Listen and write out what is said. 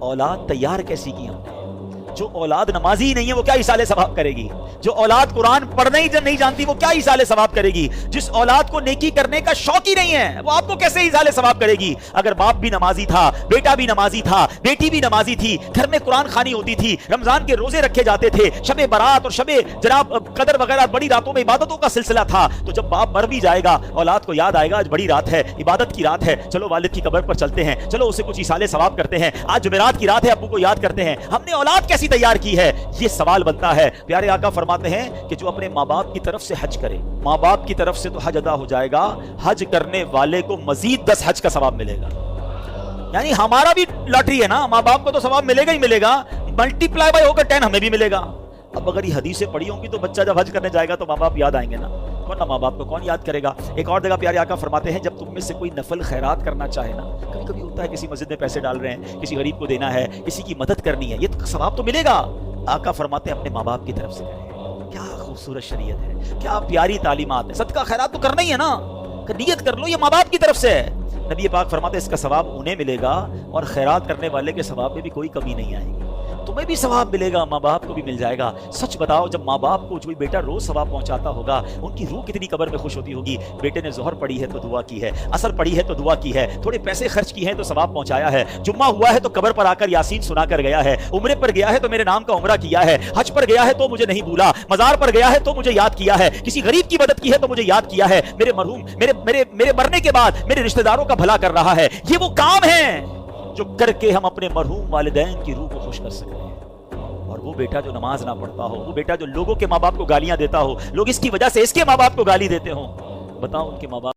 औलाद तैयार कैसी की हमने। जो औलाद नमाजी ही नहीं है वो क्या इसाले सवाब करेगी। जो औलाद कुरान पढ़ना ही नहीं जानती वो क्या इसाले सवाब करेगी। जिस औलाद को नेकी करने का शौक ही नहीं है वो आपको कैसे इसाले सवाब करेगी। अगर बाप भी नमाजी था, बेटा भी नमाजी था, बेटी भी नमाजी थी, घर में कुरान खानी होती थी, रमजान के रोजे रखे जाते थे, शबे बारात और शबे जनाब कदर वगैरह बड़ी रातों में इबादतों का सिलसिला था, तो जब बाप मर भी जाएगा औलाद को याद आएगा आज बड़ी रात है, इबादत की रात है, चलो वालिद की कब्र पर चलते हैं, चलो उसे कुछ इसाले सवाब करते हैं, आज जुमेरात की रात है अब्बू को याद करते हैं। हमने औलाद कैसी तैयार की है, ये सवाल बनता है। प्यारे आका फरमाते हैं कि जो अपने माँ बाप की तरफ से हज करे, माँ बाप की तरफ से तो हज अदा हो जाएगा, हज करने वाले को मजीद 10 हज का सवाब मिलेगा। यानी हमारा भी लॉटरी है ना, माँ बाप को तो सवाब मिलेगा ही मिलेगा, मल्टीप्लाई बाय होकर 10 हमें भी मिलेगा। अब अगर ये हदीसें पढ़ी होंगी तो बच्चा जब हज करने जाएगा तो माँ बाप याद आएंगे ना, वरना माँ बाप को कौन याद करेगा। एक और जगह प्यारे आका फरमाते हैं जब तुम में से कोई नफल खैरात करना चाहे ना, कभी कभी होता है किसी मस्जिद में पैसे डाल रहे हैं, किसी गरीब को देना है, किसी की मदद करनी है, ये तो सवाब तो मिलेगा। आका फरमाते हैं अपने माँ बाप की तरफ से करें। क्या खूबसूरत शरीयत है, क्या प्यारी तालीमात है। सदका खैरात तो करना ही है ना, नियत कर लो ये माँ बाप की तरफ से है। नबी पाक फरमाते हैं इसका सवाब उन्हें मिलेगा और खैरात करने वाले के सवाब में भी कोई कमी नहीं आएगी, तुम्हें भी सवाब मिलेगा, माँ बाप को भी मिल जाएगा। सच बताओ जब माँ बाप को कोई बेटा रोज सवाब पहुंचाता होगा उनकी रूह कितनी कब्र में खुश होती होगी। बेटे ने जोहर पढ़ी है तो दुआ की है, असर पढ़ी है तो दुआ की है, थोड़े पैसे खर्च किए हैं तो सवाब पहुंचाया है, जुम्मा हुआ है तो कब्र पर आकर यासीन सुना कर गया है, उम्रे पर गया है तो मेरे नाम का उम्रा किया है, हज पर गया है तो मुझे नहीं भूला, मजार पर गया है तो मुझे याद किया है, किसी गरीब की मदद की है तो मुझे याद किया है, मेरे मरहूम मेरे मरने के बाद मेरे रिश्तेदारों का भला कर रहा है। ये वो काम है जो करके हम अपने मरहूम वालिदैन की रूह को खुश कर सकते हैं। और वो बेटा जो नमाज ना पढ़ता हो, वो बेटा जो लोगों के माँ बाप को गालियां देता हो, लोग इसकी वजह से इसके माँ बाप को गाली देते हो, बताओ उनके माँ बाप